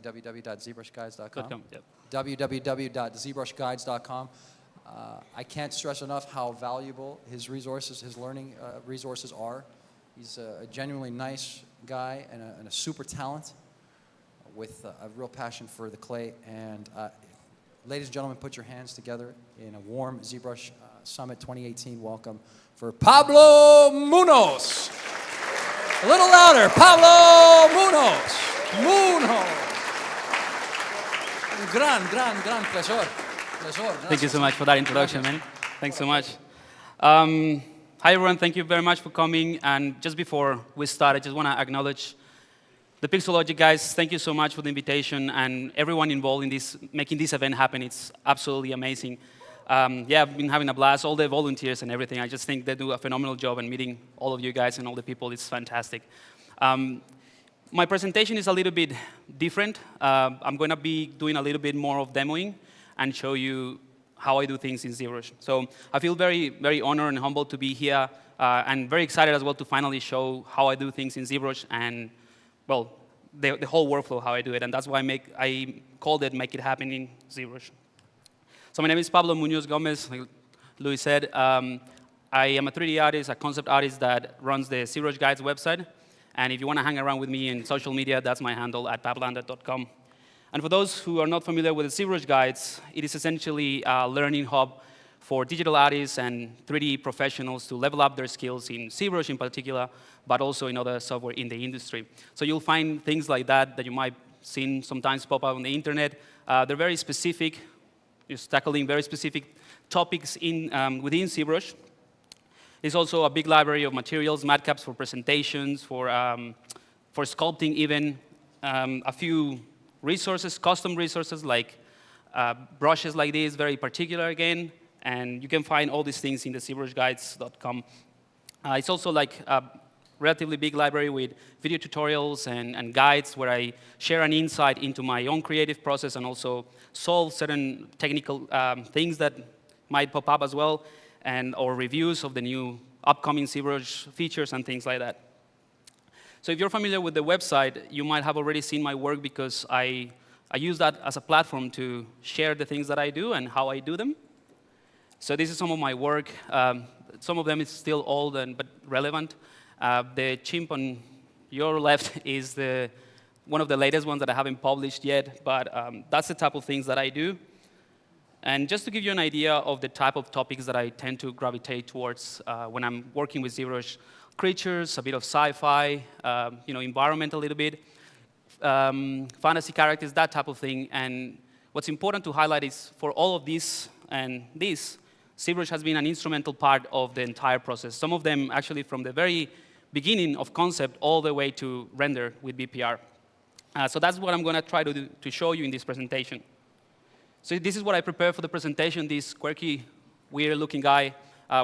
www.ZBrushGuides.com. Yep. www.ZBrushGuides.com. I can't stress enough how valuable his resources, his learning resources are. He's a genuinely nice guy and a super talent with a real passion for the clay. And ladies and gentlemen, put your hands together in a warm ZBrush Summit 2018 welcome for Pablo Munoz. A little louder, Pablo Munoz. Gran pleasure. Thank you so much for that introduction, man. Thanks so much. Hi, everyone. Thank you very much for coming. And just before we start, I just want to acknowledge the Pixologic guys. Thank you so much for the invitation and everyone involved in this, making this event happen. It's absolutely amazing. Yeah, I've been having a blast. All the volunteers and everything. I just think they do a phenomenal job, and meeting all of you guys and all the people is fantastic. My presentation is a little bit different. I'm going to be doing a little bit more of demoing and show you how I do things in ZBrush. So I feel very, very honored and humbled to be here, and very excited as well to finally show how I do things in ZBrush and, well, the whole workflow, how I do it. And that's why I called it Make It Happen in ZBrush. So my name is Pablo Munoz Gomez, like Luis said. I am a 3D artist, a concept artist that runs the ZBrush Guides website. And if you want to hang around with me in social media, that's my handle at pablanda.com. And for those who are not familiar with the ZBrush Guides, it is essentially a learning hub for digital artists and 3D professionals to level up their skills in ZBrush in particular, but also in other software in the industry. So you'll find things like that you might see sometimes pop up on the internet. They're very specific, just tackling very specific topics within ZBrush. There's also a big library of materials, matcaps for presentations, for sculpting even, a few resources, custom resources like brushes like this, very particular again, and you can find all these things in the ZBrushGuides.com. It's also like a relatively big library with video tutorials and guides where I share an insight into my own creative process and also solve certain technical things that might pop up as well, or reviews of the new upcoming ZBrush features and things like that. So if you're familiar with the website, you might have already seen my work because I use that as a platform to share the things that I do and how I do them. So this is some of my work. Some of them is still old but relevant. The chimp on your left is one of the latest ones that I haven't published yet, but that's the type of things that I do. And just to give you an idea of the type of topics that I tend to gravitate towards when I'm working with ZBrush, creatures, a bit of sci-fi, environment a little bit, fantasy characters, that type of thing. And what's important to highlight is for all of this and this, ZBrush has been an instrumental part of the entire process. Some of them actually from the very beginning of concept all the way to render with BPR. So that's what I'm going to try to do to show you in this presentation. So this is what I prepared for the presentation, this quirky, weird-looking guy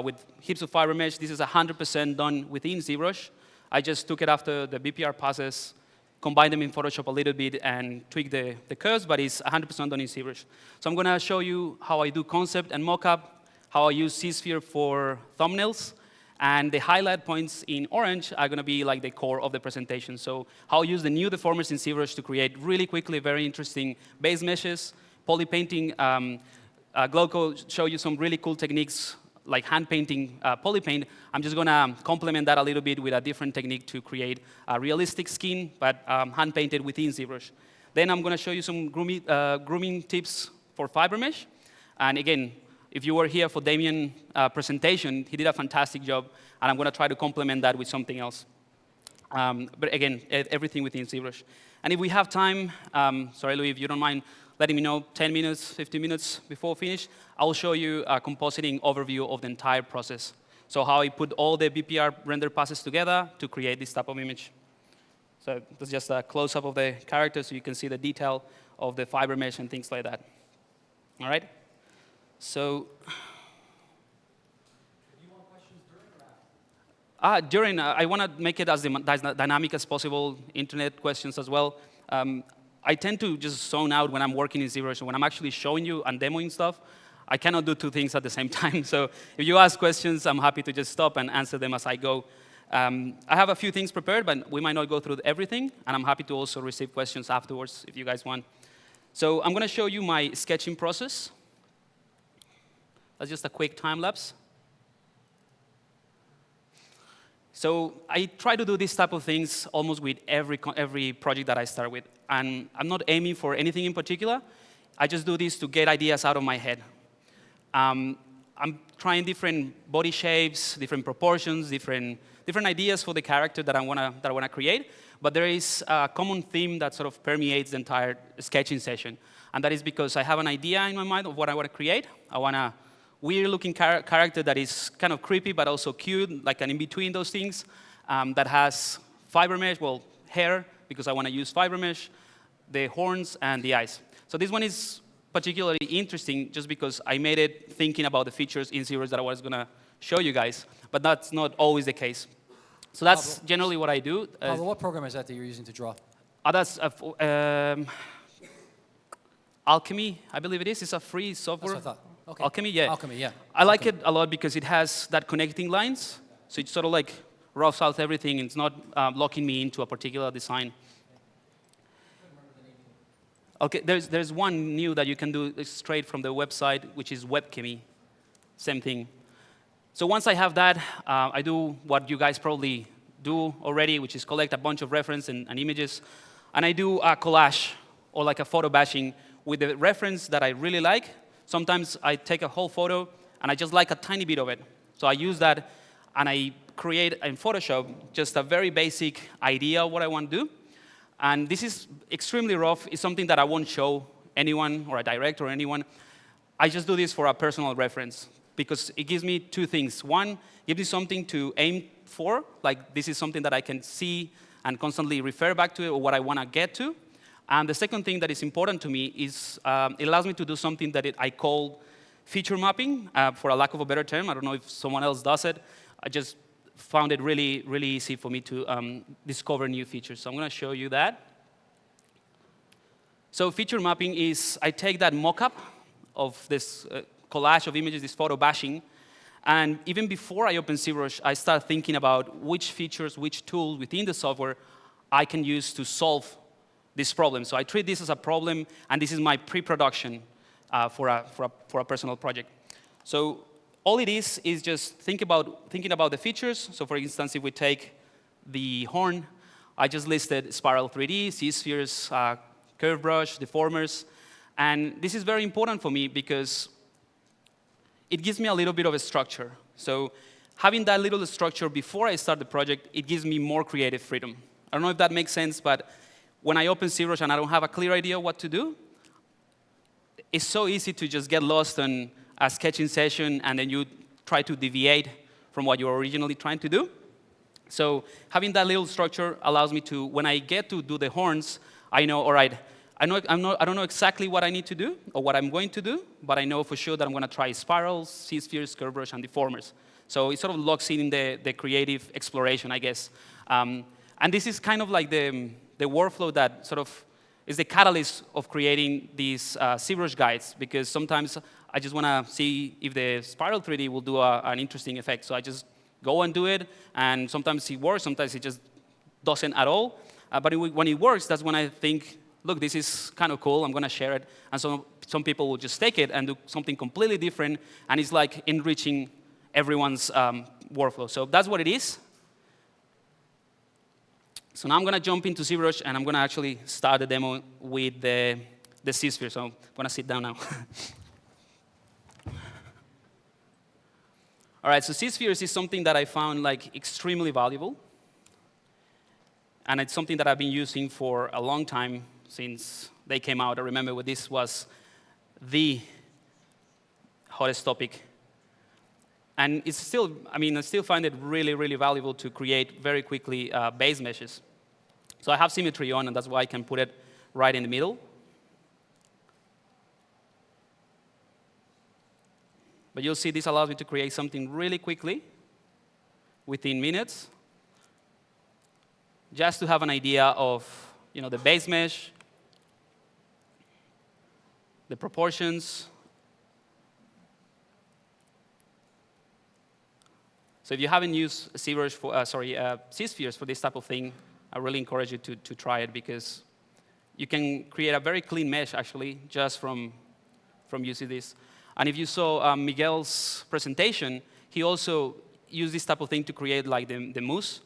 with heaps of fiber mesh. This is 100% done within ZBrush. I just took it after the BPR passes, combined them in Photoshop a little bit, and tweaked the curves, but it's 100% done in ZBrush. So I'm going to show you how I do concept and mockup, how I use C-Sphere for thumbnails, and the highlight points in orange are going to be like the core of the presentation. So how I use the new deformers in ZBrush to create really quickly very interesting base meshes, poly painting. Glauco show you some really cool techniques like hand painting poly paint. I'm just going to complement that a little bit with a different technique to create a realistic skin, but hand painted within ZBrush. Then I'm going to show you some grooming tips for fiber mesh. And again, if you were here for Damien's presentation, he did a fantastic job, and I'm going to try to complement that with something else. But again, everything within ZBrush. And if we have time, sorry, Louis, if you don't mind letting me know 10 minutes, 15 minutes before finish, I'll show you a compositing overview of the entire process. So how I put all the BPR render passes together to create this type of image. So that's just a close-up of the character so you can see the detail of the fiber mesh and things like that. All right? So, do you want questions during or after? I want to make it as dynamic as possible, internet questions as well. I tend to just zone out when I'm working in ZBrush. When I'm actually showing you and demoing stuff, I cannot do two things at the same time. So if you ask questions, I'm happy to just stop and answer them as I go. I have a few things prepared, but we might not go through everything, and I'm happy to also receive questions afterwards if you guys want. So I'm going to show you my sketching process. That's just a quick time lapse. So I try to do this type of things almost with every project that I start with. And I'm not aiming for anything in particular. I just do this to get ideas out of my head. I'm trying different body shapes, different proportions, different ideas for the character that I wanna create. But there is a common theme that sort of permeates the entire sketching session. And that is because I have an idea in my mind of what I want to create. I want a weird-looking character that is kind of creepy but also cute, like an in-between those things, that has fiber mesh, well, hair, because I want to use fiber mesh, the horns, and the eyes. So this one is particularly interesting just because I made it thinking about the features in ZBrush that I was going to show you guys, but that's not always the case. So that's generally what I do. Pablo, what program is that you're using to draw? That's Alchemy, I believe it is. It's a free software. That's what I thought. Okay. Alchemy, yeah. Alchemy, yeah. I like it a lot because it has that connecting lines. So it sort of like roughs out everything. It's not locking me into a particular design. Okay, there's one new that you can do straight from the website, which is Webchemy. Same thing. So once I have that, I do what you guys probably do already, which is collect a bunch of reference and images. And I do a collage or like a photo bashing with the reference that I really like. Sometimes I take a whole photo and I just like a tiny bit of it. So I use that and I create in Photoshop just a very basic idea of what I want to do. And this is extremely rough. It's something that I won't show anyone or a director or anyone. I just do this for a personal reference because it gives me two things. One, it gives me something to aim for, like this is something that I can see and constantly refer back to it or what I want to get to. And the second thing that is important to me is it allows me to do something that I call feature mapping, for a lack of a better term. I don't know if someone else does it. I just found it really, really easy for me to discover new features. So I'm going to show you that. So feature mapping is I take that mock-up of this collage of images, this photo bashing, and even before I open ZBrush, I start thinking about which features, which tools within the software I can use to solve this problem. So I treat this as a problem, and this is my pre-production for a personal project. So all it is just thinking about the features. So for instance, if we take the horn, I just listed spiral 3D, C-spheres, curve brush, deformers. And this is very important for me because it gives me a little bit of a structure. So having that little structure before I start the project, it gives me more creative freedom. I don't know if that makes sense, but when I open ZBrush and I don't have a clear idea what to do, it's so easy to just get lost in a sketching session and then you try to deviate from what you were originally trying to do. So having that little structure allows me to, when I get to do the horns, I know, all right, I don't know exactly what I need to do or what I'm going to do, but I know for sure that I'm going to try spirals, C-spheres, curve brush, and deformers. So it sort of locks in the creative exploration, I guess. And this is kind of like the workflow that sort of is the catalyst of creating these ZBrush guides, because sometimes I just want to see if the spiral 3D will do an interesting effect. So I just go and do it, and sometimes it works, sometimes it just doesn't at all. But when it works, that's when I think, look, this is kind of cool, I'm going to share it. And so some people will just take it and do something completely different, and it's like enriching everyone's workflow. So that's what it is. So now I'm going to jump into ZBrush, and I'm going to actually start the demo with the C-sphere. So I'm going to sit down now. All right, so C-spheres is something that I found like extremely valuable. And it's something that I've been using for a long time since they came out. I remember when this was the hottest topic. And it's still, I still find it really, really valuable to create very quickly base meshes. So I have symmetry on, and that's why I can put it right in the middle. But you'll see this allows me to create something really quickly, within minutes, just to have an idea of the base mesh, the proportions. So if you haven't used ZBrush for, Z-spheres for this type of thing, I really encourage you to try it because you can create a very clean mesh, actually, just from using this. And if you saw Miguel's presentation, he also used this type of thing to create like the mousse.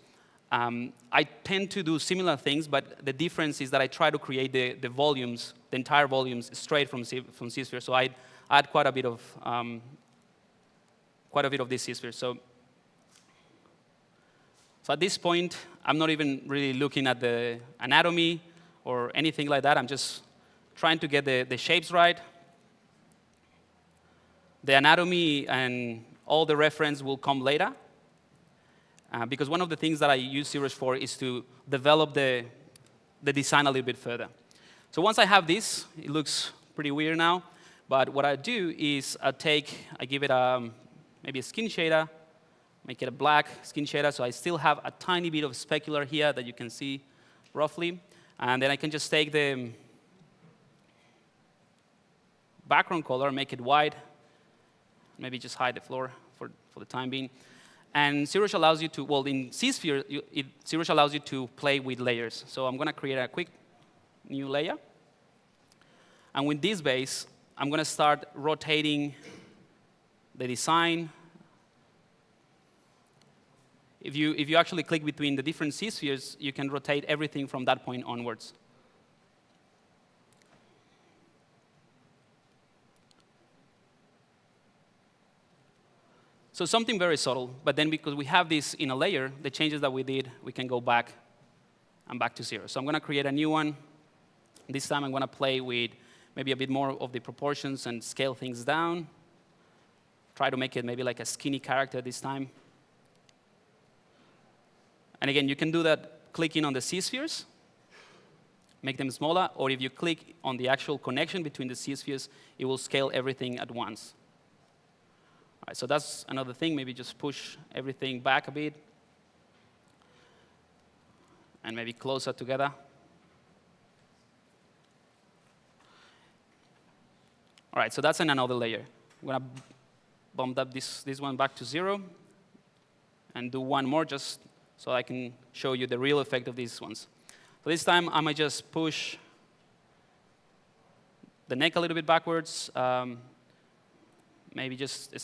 I tend to do similar things, but the difference is that I try to create the volumes, the entire volumes, straight from Z-sphere. So I add quite a bit of this Z-sphere. So at this point, I'm not even really looking at the anatomy or anything like that. I'm just trying to get the shapes right. The anatomy and all the reference will come later. Because one of the things that I use ZBrush for is to develop the design a little bit further. So once I have this, it looks pretty weird now. But what I do is I give it maybe a skin shader, make it a black skin shader, so I still have a tiny bit of specular here that you can see roughly. And then I can just take the background color, make it white, maybe just hide the floor for the time being. And ZBrush allows you to, well, in Z-sphere, ZBrush allows you to play with layers. So I'm going to create a quick new layer. And with this base, I'm going to start rotating the design. If you actually click between the different Z-spheres, you can rotate everything from that point onwards. So something very subtle, but then because we have this in a layer, the changes that we did, we can go back and back to zero. So I'm going to create a new one. This time I'm going to play with maybe a bit more of the proportions and scale things down. Try to make it maybe like a skinny character this time. And again, you can do that clicking on the Z-spheres, make them smaller, or if you click on the actual connection between the Z-spheres, it will scale everything at once. All right, so that's another thing. Maybe just push everything back a bit. And maybe closer together. All right, so that's in another layer. I'm going to bump up this one back to 0. And do one more just so I can show you the real effect of these ones. So this time, I might just push the neck a little bit backwards. Maybe just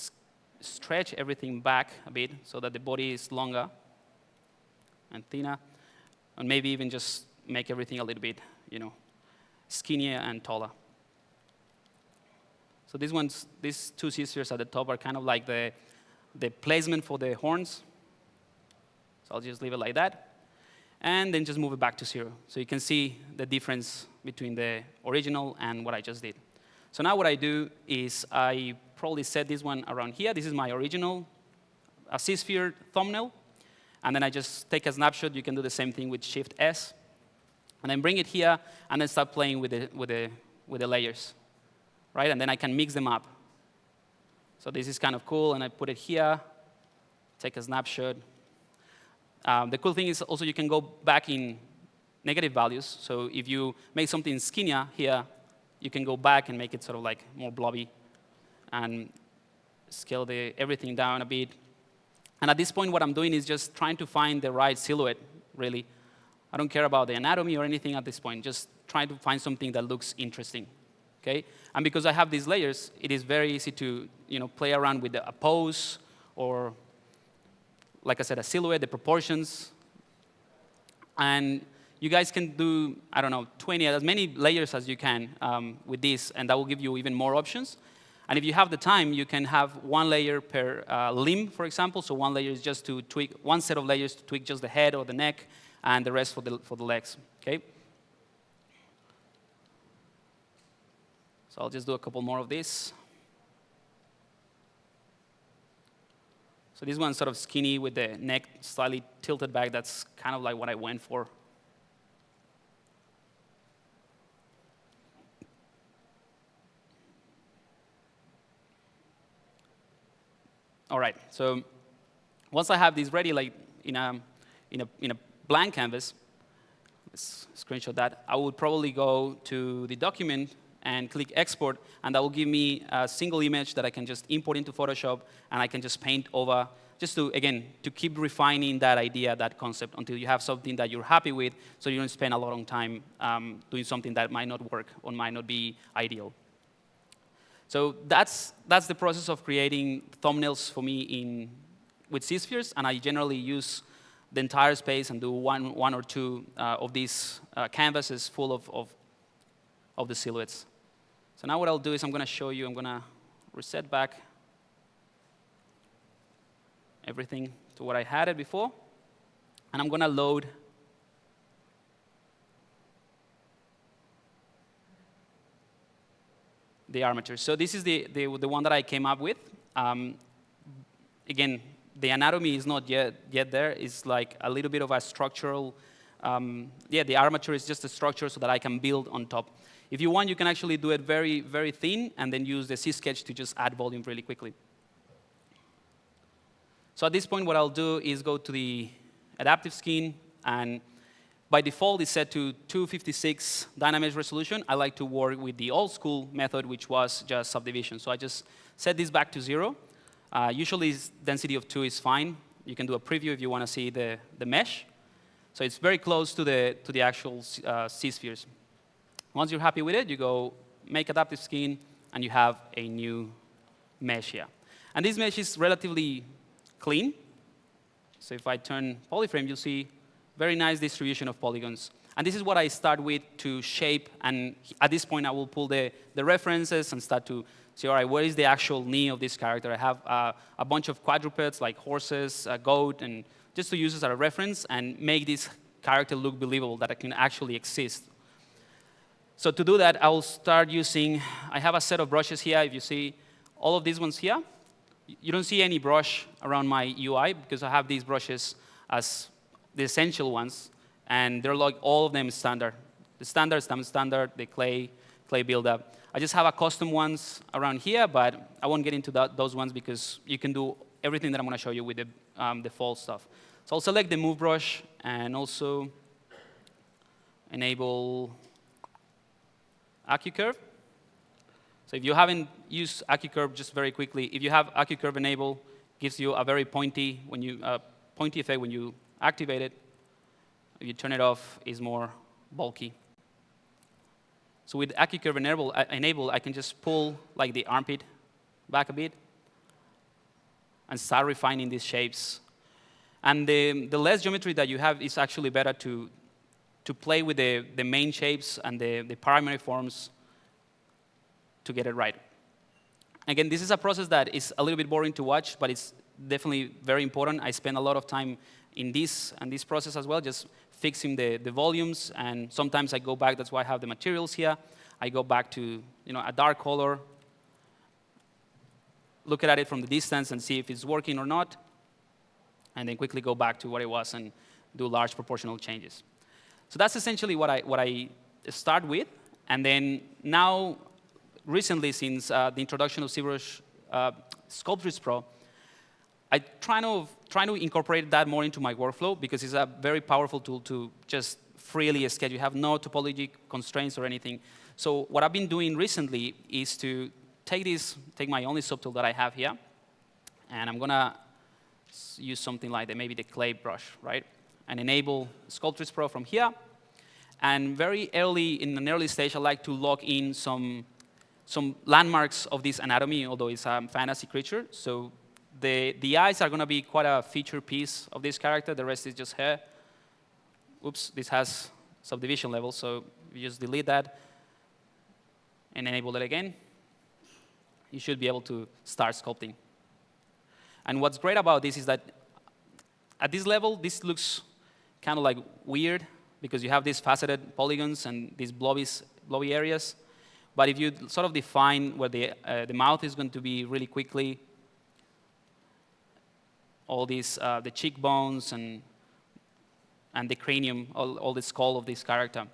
stretch everything back a bit so that the body is longer and thinner, and maybe even just make everything a little bit, skinnier and taller. So these two Z-spheres at the top are kind of like the placement for the horns. So I'll just leave it like that, and then just move it back to 0. So you can see the difference between the original and what I just did. So now what I do is I probably set this one around here. This is my original Z-sphere thumbnail. And then I just take a snapshot. You can do the same thing with Shift-S. And then bring it here, and then start playing with the layers. Right? And then I can mix them up. So this is kind of cool, and I put it here, take a snapshot. The cool thing is also you can go back in negative values. So if you make something skinnier here, you can go back and make it sort of like more blobby and scale everything down a bit. And at this point, what I'm doing is just trying to find the right silhouette, really. I don't care about the anatomy or anything at this point, just trying to find something that looks interesting. Okay? And because I have these layers, it is very easy to play around with a pose or, like I said, a silhouette, the proportions. And you guys can do, 20, as many layers as you can with this, and that will give you even more options. And if you have the time, you can have one layer per limb, for example. So one layer is just to tweak, one set of layers to tweak just the head or the neck, and the rest for the legs. Okay? So I'll just do a couple more of this. So this one's sort of skinny with the neck slightly tilted back. That's kind of like what I went for. All right, so once I have these ready, like in a blank canvas, let's screenshot that, I would probably go to the document and click export, and that will give me a single image that I can just import into Photoshop, and I can just paint over just to, again, to keep refining that idea, that concept, until you have something that you're happy with, so you don't spend a lot of time doing something that might not work or might not be ideal. So that's the process of creating thumbnails for me with Z-spheres, and I generally use the entire space and do one or two of these canvases full of the silhouettes. So now what I'll do is I'm going to show you, I'm going to reset back everything to what I had it before, and I'm going to load the armature. So this is the one that I came up with. Again, the anatomy is not yet there. It's like a little bit of a structural, the armature is just a structure so that I can build on top. If you want, you can actually do it very, very thin and then use the Z-sketch to just add volume really quickly. So at this point, what I'll do is go to the adaptive skin, and by default, it's set to 256 Dynamesh resolution. I like to work with the old school method, which was just subdivision. So I just set this back to 0. Usually, density of 2 is fine. You can do a preview if you want to see the mesh. So it's very close to the actual Z-spheres. Once you're happy with it, you go make adaptive skin, and you have a new mesh here. And this mesh is relatively clean. So if I turn polyframe, you'll see very nice distribution of polygons. And this is what I start with to shape. And at this point, I will pull the references and start to see, all right, where is the actual knee of this character? I have a bunch of quadrupeds, like horses, a goat, and just to use this as a reference and make this character look believable, that it can actually exist. So to do that, I will start using, I have a set of brushes here. If you see all of these ones here, you don't see any brush around my UI because I have these brushes as the essential ones, and they're like all of them standard. The standard, stamp standard, the clay buildup. I just have a custom ones around here, but I won't get into those ones because you can do everything that I'm going to show you with the default stuff. So I'll select the move brush and also enable AccuCurve. So if you haven't used AccuCurve, just very quickly, if you have AccuCurve enabled, gives you a very pointy effect when you activate it. If you turn it off, it's more bulky. So with AccuCurve enabled, I can just pull like the armpit back a bit and start refining these shapes. And the less geometry that you have is actually better to play with the main shapes and the primary forms to get it right. Again, this is a process that is a little bit boring to watch, but it's definitely very important. I spend a lot of time in this process as well, just fixing the volumes, and sometimes I go back. That's why I have the materials here. I go back to a dark color, look at it from the distance and see if it's working or not, and then quickly go back to what it was and do large proportional changes. So that's essentially what I start with. And then now, recently, since the introduction of ZBrush Sculptris Pro, I try to incorporate that more into my workflow because it's a very powerful tool to just freely sketch. You have no topologic constraints or anything. So what I've been doing recently is to take my only subtool that I have here, and I'm going to use something like maybe the clay brush, right? And enable Sculptris Pro from here. And very early, in an early stage, I like to lock in some landmarks of this anatomy, although it's a fantasy creature. So the eyes are going to be quite a feature piece of this character. The rest is just hair. Oops, this has subdivision level, so you just delete that and enable it again. You should be able to start sculpting. And what's great about this is that at this level, this looks kind of like weird because you have these faceted polygons and these blobby areas. But if you sort of define where the mouth is going to be really quickly, all these, the cheekbones and the cranium, all the skull of this character.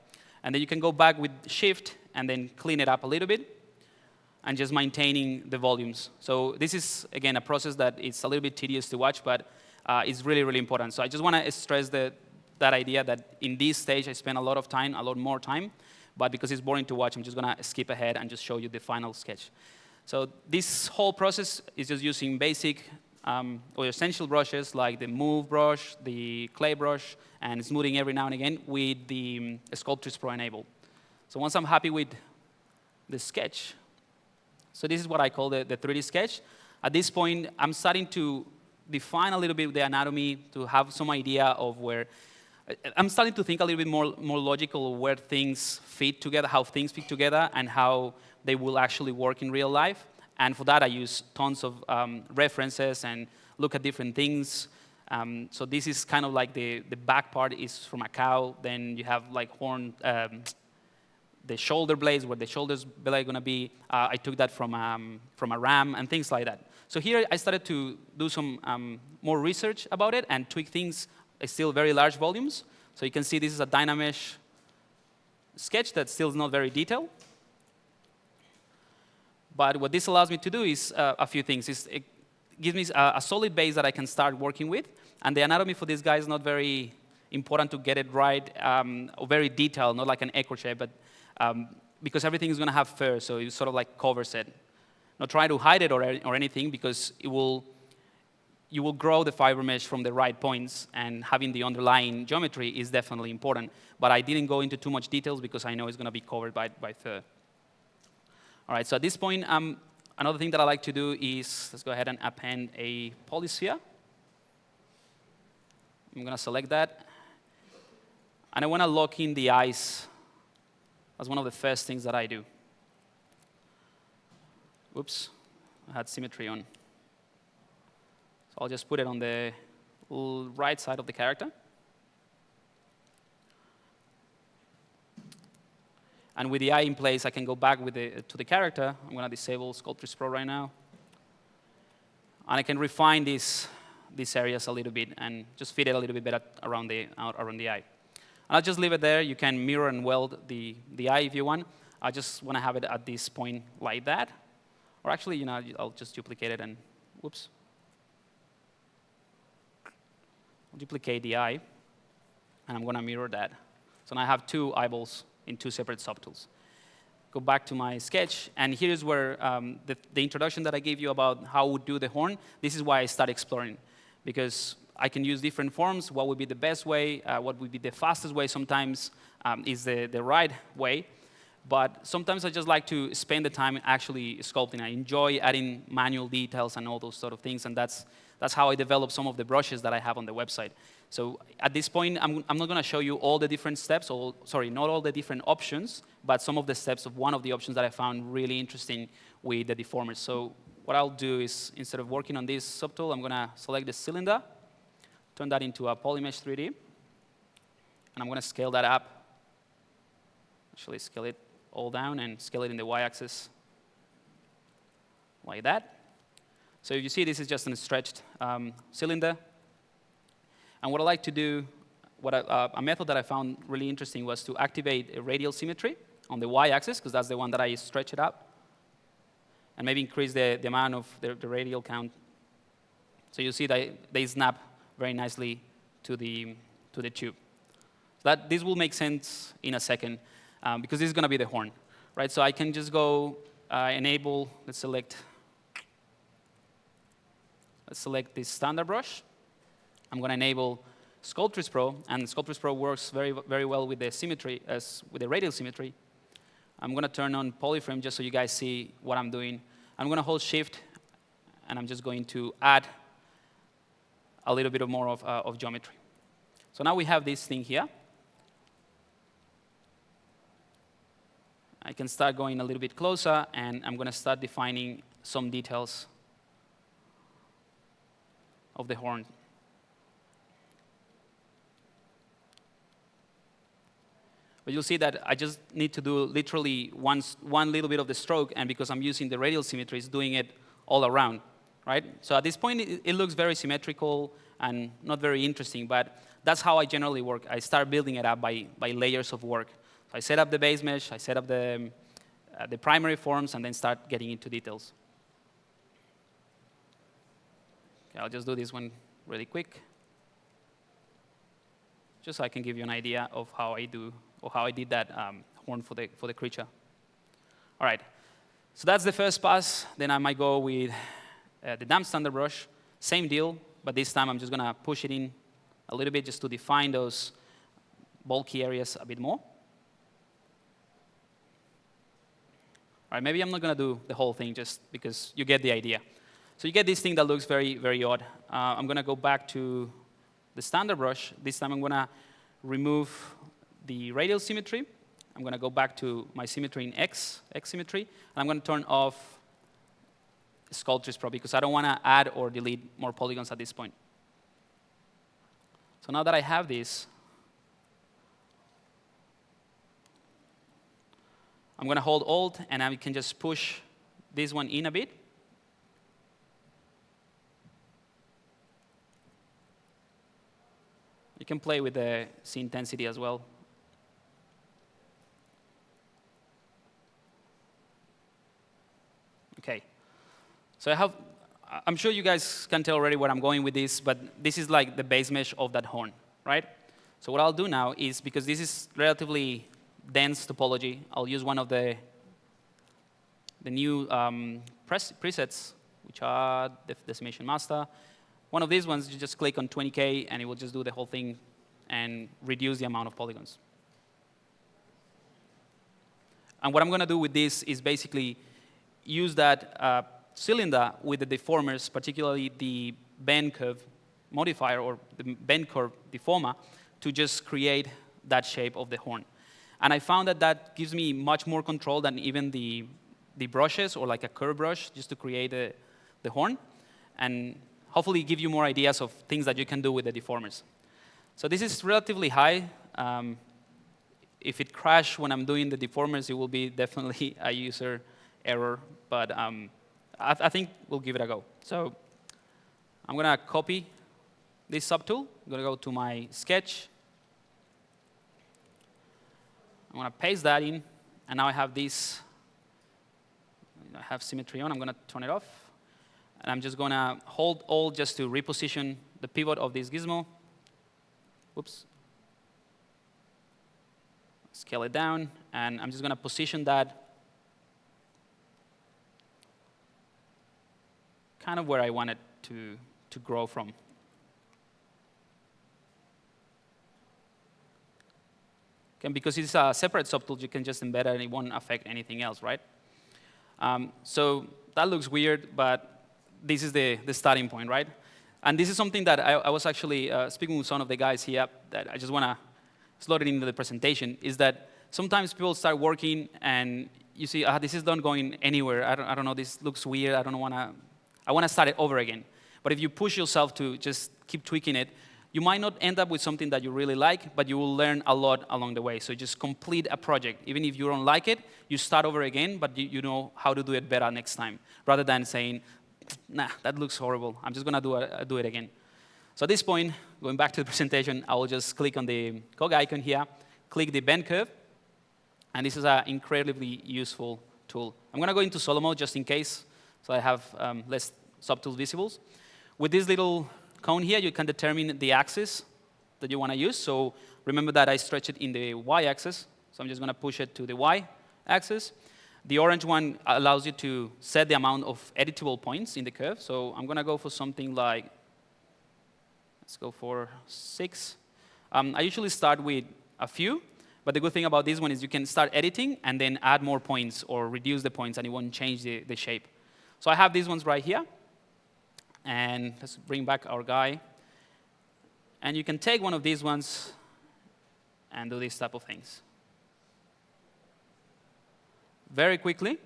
And then you can go back with Shift and then clean it up a little bit and just maintaining the volumes. So this is, again, a process that is a little bit tedious to watch, but it's really, really important. So I just want to stress that idea that in this stage I spend a lot of time, a lot more time, but because it's boring to watch, I'm just going to skip ahead and just show you the final sketch. So this whole process is just using basic or essential brushes like the move brush, the clay brush, and smoothing every now and again with the Sculptris Pro enabled. So once I'm happy with the sketch, so this is what I call the 3D sketch. At this point, I'm starting to define a little bit the anatomy to have some idea of where, I'm starting to think a little bit more logical where things fit together, how things fit together, and how they will actually work in real life. And for that, I use tons of references and look at different things. So this is kind of like the back part is from a cow. Then you have like horn, the shoulder blades, where the shoulders blade going to be. I took that from a ram and things like that. So here I started to do some more research about it and tweak things. It's still very large volumes. So you can see this is a Dynamesh sketch that still is not very detailed. But what this allows me to do is a few things. It gives me a solid base that I can start working with. And the anatomy for this guy is not very important to get it right, or very detailed, not like an echo shape, but because everything is going to have fur, so it sort of like covers it. Not try to hide it or anything, because you will grow the fiber mesh from the right points, and having the underlying geometry is definitely important. But I didn't go into too much details because I know it's going to be covered by fur. All right, so at this point, another thing that I like to do is, let's go ahead and append a polysphere. I'm going to select that. And I want to lock in the eyes as one of the first things that I do. Oops, I had symmetry on. So I'll just put it on the right side of the character. And with the eye in place, I can go back to the character. I'm going to disable Sculptris Pro right now. And I can refine these areas a little bit and just fit it a little bit better around the eye. And I'll just leave it there. You can mirror and weld the eye if you want. I just want to have it at this point like that. Or actually, I'll just duplicate it and, whoops. I'll duplicate the eye, and I'm going to mirror that. So now I have two eyeballs in two separate subtools. Go back to my sketch, and here's where the introduction that I gave you about how I would do the horn, this is why I start exploring. Because I can use different forms. What would be the best way? What would be the fastest way? Sometimes is the right way. But sometimes I just like to spend the time actually sculpting. I enjoy adding manual details and all those sort of things, and that's how I develop some of the brushes that I have on the website. So at this point, I'm not going to show you all the different steps, not all the different options, but some of the steps of one of the options that I found really interesting with the deformers. So what I'll do is, instead of working on this subtool, I'm going to select the cylinder, turn that into a polymesh 3D, and I'm going to scale that up. Actually, scale it all down and scale it in the y-axis like that. So you see this is just a stretched cylinder. And what I like to do, a method that I found really interesting was to activate a radial symmetry on the y-axis, because that's the one that I stretch it up, and maybe increase the amount of the radial count. So you see that they snap very nicely to the tube. So this will make sense in a second. Because this is going to be the horn, right? So I can just go enable, let's select this standard brush. I'm going to enable Sculptris Pro, and Sculptris Pro works very, very well with the symmetry, with the radial symmetry. I'm going to turn on polyframe just so you guys see what I'm doing. I'm going to hold Shift, and I'm just going to add a little bit more of geometry. So now we have this thing here. I can start going a little bit closer, and I'm going to start defining some details of the horn. But you'll see that I just need to do literally one little bit of the stroke, and because I'm using the radial symmetry, it's doing it all around, right? So at this point, it looks very symmetrical and not very interesting, but that's how I generally work. I start building it up by layers of work. So I set up the base mesh, I set up the primary forms, and then start getting into details. Okay, I'll just do this one really quick, just so I can give you an idea of how I did that horn for the creature. All right, so that's the first pass. Then I might go with the damp standard brush. Same deal, but this time I'm just going to push it in a little bit just to define those bulky areas a bit more. All right, maybe I'm not going to do the whole thing just because you get the idea. So you get this thing that looks very, very odd. I'm going to go back to the standard brush. This time I'm going to remove the radial symmetry. I'm going to go back to my symmetry in X symmetry, and I'm going to turn off Sculptris Pro because I don't want to add or delete more polygons at this point. So now that I have this, I'm going to hold Alt, and I can just push this one in a bit. You can play with the scene intensity as well. Okay. So I'm sure you guys can tell already where I'm going with this, but this is like the base mesh of that horn, right? So what I'll do now is, because this is relatively dense topology, I'll use one of the new presets, which are the Decimation Master. One of these ones, you just click on 20K, and it will just do the whole thing and reduce the amount of polygons. And what I'm going to do with this is basically use that cylinder with the deformers, particularly the bend curve modifier or the bend curve deformer, to just create that shape of the horn. And I found that that gives me much more control than even the brushes or like a curve brush just to create the horn, and hopefully give you more ideas of things that you can do with the deformers. So this is relatively high. If it crashes when I'm doing the deformers, it will be definitely a user error, but I think we'll give it a go. So I'm going to copy this subtool. I'm going to go to my sketch. I'm going to paste that in, and now I have this. I have symmetry on. I'm going to turn it off. And I'm just going to hold Alt just to reposition the pivot of this gizmo. Whoops. Scale it down, and I'm just going to position that kind of where I want it to grow from. Okay, because it's a separate subtool, you can just embed it and it won't affect anything else, right? So that looks weird, but this is the starting point, right? And this is something that I was actually speaking with some of the guys here that I just want to slot it into the presentation, is that sometimes people start working and you see, this is not going anywhere. I don't know, this looks weird. I want to start it over again. But if you push yourself to just keep tweaking it, you might not end up with something that you really like, but you will learn a lot along the way. So just complete a project. Even if you don't like it, you start over again, but you know how to do it better next time, rather than saying, nah, that looks horrible. I'm just going to do it again. So at this point, going back to the presentation, I will just click on the cog icon here, click the bend curve, and this is an incredibly useful tool. I'm going to go into solo mode just in case, so I have less subtools visibles. With this little cone here, you can determine the axis that you want to use. So remember that I stretch it in the y-axis. So I'm just going to push it to the y-axis. The orange one allows you to set the amount of editable points in the curve. So I'm going to go for something like, let's go for 6. I usually start with a few, but the good thing about this one is you can start editing and then add more points or reduce the points, and it won't change the shape. So I have these ones right here. And let's bring back our guy. And you can take one of these ones and do these type of things. Very quickly,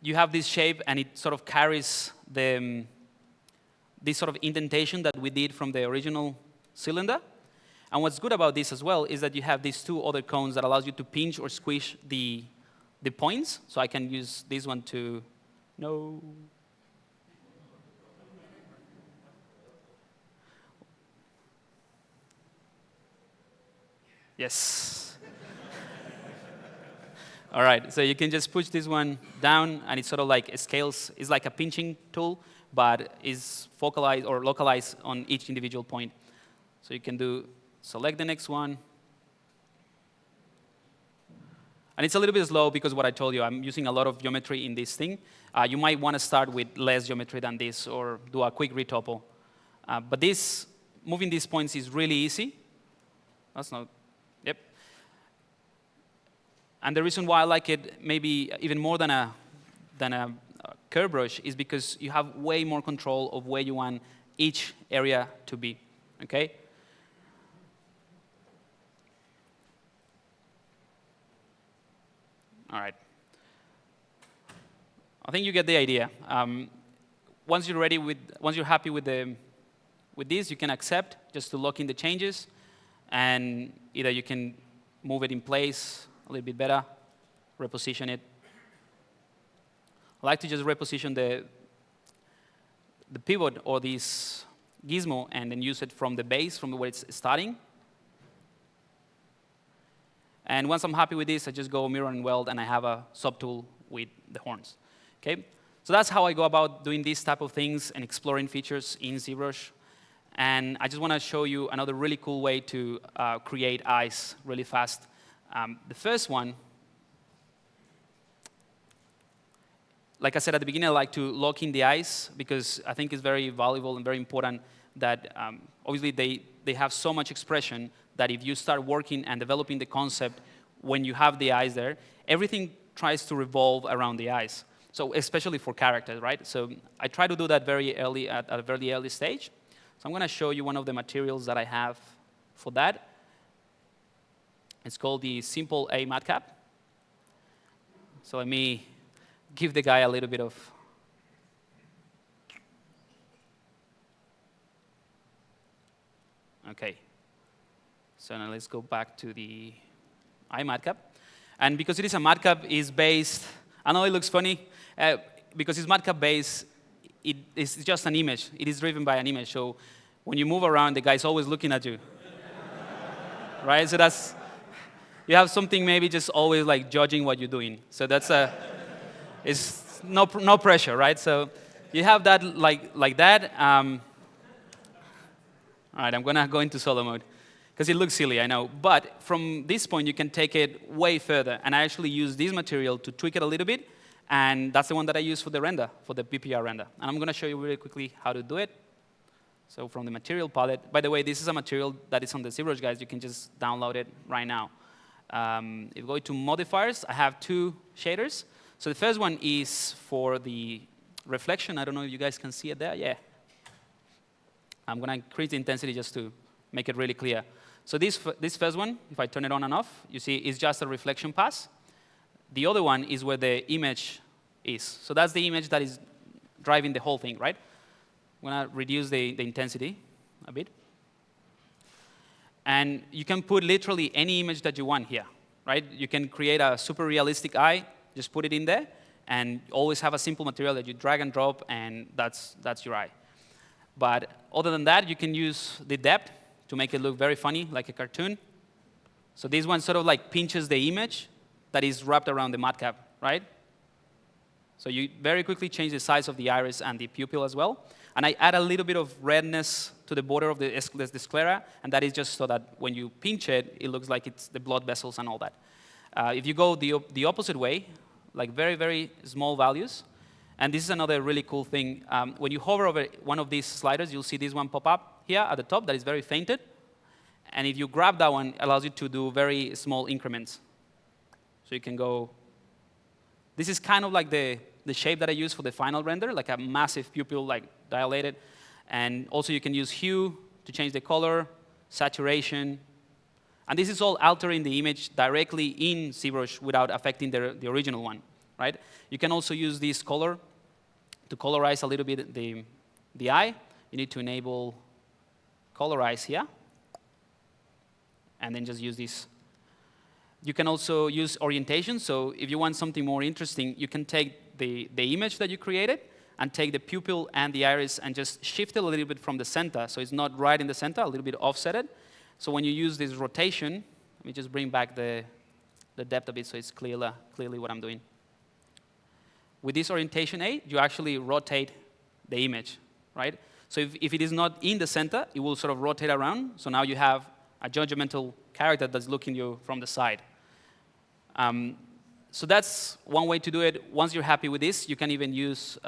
you have this shape, and it sort of carries this sort of indentation that we did from the original cylinder. And what's good about this as well is that you have these two other cones that allows you to pinch or squish the points. So I can use this one to, no. Yes. All right, so you can just push this one down, and it sort of like scales. It's like a pinching tool, but is focalized or localized on each individual point. So you can select the next one. And it's a little bit slow because what I told you, I'm using a lot of geometry in this thing. You might want to start with less geometry than this or do a quick retopo. But moving these points is really easy. That's not, yep. And the reason why I like it maybe even more than a curve brush is because you have way more control of where you want each area to be, okay? All right. I think you get the idea. Once you're happy with this, you can accept just to lock in the changes, and either you can move it in place a little bit better, reposition it. I like to just reposition the pivot or this gizmo and then use it from the base, from where it's starting. And once I'm happy with this, I just go mirror and weld, and I have a subtool with the horns. Okay? So that's how I go about doing these type of things and exploring features in ZBrush. And I just want to show you another really cool way to create eyes really fast. The first one, like I said at the beginning, I like to lock in the eyes because I think it's very valuable and very important that obviously they have so much expression that if you start working and developing the concept when you have the eyes there, everything tries to revolve around the eyes. So especially for characters, right? So I try to do that very early at a very early stage. So I'm going to show you one of the materials that I have for that. It's called the Simple A matte cap. So let me give the guy a little bit of okay. So now let's go back to the eye matte cap. And because it is a matte cap, it's based, I know it looks funny, because it's matte cap based, it's just an image. It is driven by an image. So when you move around, the guy's always looking at you. Right? So that's, you have something maybe just always like judging what you're doing. So that's it's no pressure, right? So you have that like that. All right, I'm going to go into solo mode because it looks silly, I know. But from this point, you can take it way further. And I actually use this material to tweak it a little bit. And that's the one that I use for the render, for the PPR render. And I'm going to show you really quickly how to do it. So from the material palette, by the way, this is a material that is on the ZBrush, guys. You can just download it right now. If you go to modifiers, I have two shaders. So the first one is for the reflection. I don't know if you guys can see it there. Yeah. I'm going to increase the intensity just to make it really clear. So this first one, if I turn it on and off, you see it's just a reflection pass. The other one is where the image is. So that's the image that is driving the whole thing, right? I'm going to reduce the intensity a bit. And you can put literally any image that you want here, right? You can create a super realistic eye, just put it in there, and always have a simple material that you drag and drop, and that's your eye. But other than that, you can use the depth to make it look very funny, like a cartoon. So this one sort of like pinches the image that is wrapped around the matte cap, right? So you very quickly change the size of the iris and the pupil as well. And I add a little bit of redness to the border of the sclera, and that is just so that when you pinch it, it looks like it's the blood vessels and all that. If you go the opposite way, like very, very small values, and this is another really cool thing. When you hover over one of these sliders, you'll see this one pop up here at the top that is very fainted. And if you grab that one, it allows you to do very small increments. So you can go, this is kind of like the shape that I use for the final render, like a massive pupil, like dilated. And also you can use hue to change the color, saturation. And this is all altering the image directly in ZBrush without affecting the original one, right? You can also use this color to colorize a little bit the eye. You need to enable colorize here. And then just use this. You can also use orientation. So if you want something more interesting, you can take the image that you created and take the pupil and the iris and just shift it a little bit from the center. So it's not right in the center, a little bit offsetted. So when you use this rotation, let me just bring back the depth a bit so it's clearly what I'm doing. With this orientation A, you actually rotate the image, right? So if it is not in the center, it will sort of rotate around. So now you have a judgmental character that's looking you from the side. So that's one way to do it. Once you're happy with this, you can even use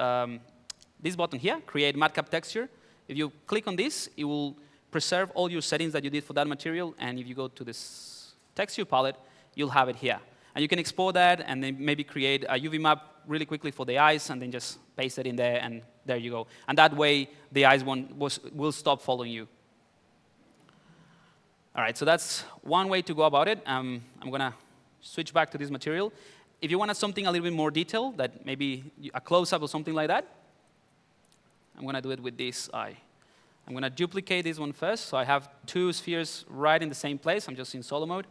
this button here, create matcap texture. If you click on this, it will preserve all your settings that you did for that material. And if you go to this texture palette, you'll have it here. And you can export that and then maybe create a UV map really quickly for the eyes and then just paste it in there, and there you go. And that way, the eyes will stop following you. All right, so that's one way to go about it. I'm going to switch back to this material. If you wanted something a little bit more detailed, that maybe a close-up or something like that, I'm going to do it with this eye. I'm going to duplicate this one first. So I have two spheres right in the same place. I'm just in solo mode.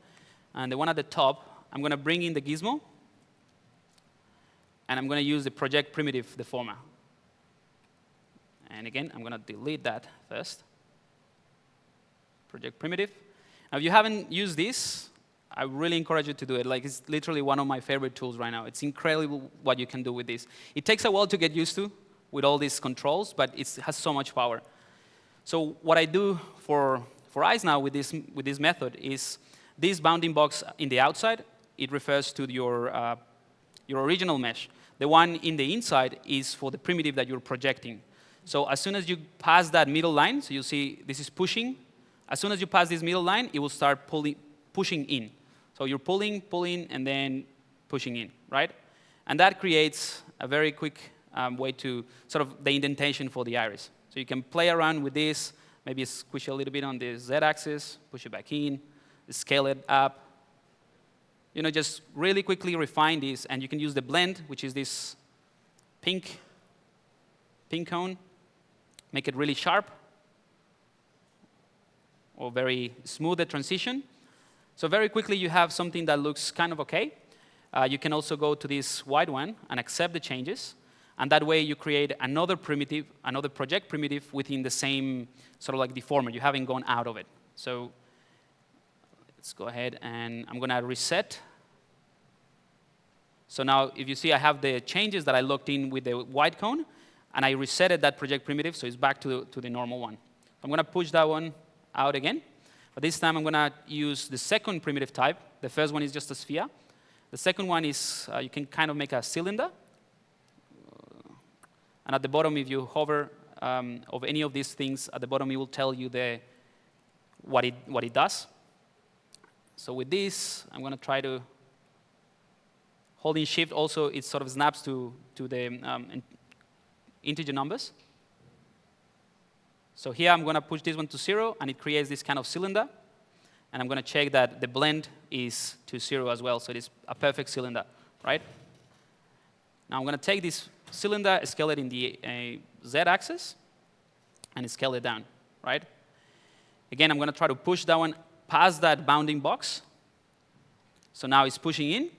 And the one at the top, I'm going to bring in the gizmo. And I'm going to use the project primitive deformer. And again, I'm going to delete that first. Project primitive. Now, if you haven't used this, I really encourage you to do it. Like, it's literally one of my favorite tools right now. It's incredible what you can do with this. It takes a while to get used to with all these controls, but it has so much power. So what I do for eyes now with this method is this bounding box in the outside, it refers to your original mesh. The one in the inside is for the primitive that you're projecting. So as soon as you pass that middle line, so you see this is pushing. As soon as you pass this middle line, it will start pushing in. So you're pulling, and then pushing in, right? And that creates a very quick way to sort of the indentation for the iris. So you can play around with this, maybe squish a little bit on the z-axis, push it back in, scale it up. You know, just really quickly refine this, and you can use the blend, which is this pink cone, make it really sharp, or very smooth the transition. So very quickly, you have something that looks kind of OK. You can also go to this white one and accept the changes. And that way, you create another primitive, another project primitive within the same sort of like deformer. You haven't gone out of it. So let's go ahead, and I'm going to reset. So now, if you see, I have the changes that I locked in with the white cone, and I resetted that project primitive, so it's back to the normal one. I'm going to push that one out again. But this time, I'm going to use the second primitive type. The first one is just a sphere. The second one is you can kind of make a cylinder. And at the bottom, if you hover over any of these things, at the bottom, it will tell you what it does. So with this, I'm going to try to holding Shift. Also, it sort of snaps to the integer numbers. So here, I'm going to push this one to 0, and it creates this kind of cylinder. And I'm going to check that the blend is to 0 as well, so it is a perfect cylinder, right? Now, I'm going to take this cylinder, scale it in the z-axis, and scale it down, right? Again, I'm going to try to push that one past that bounding box. So now it's pushing in.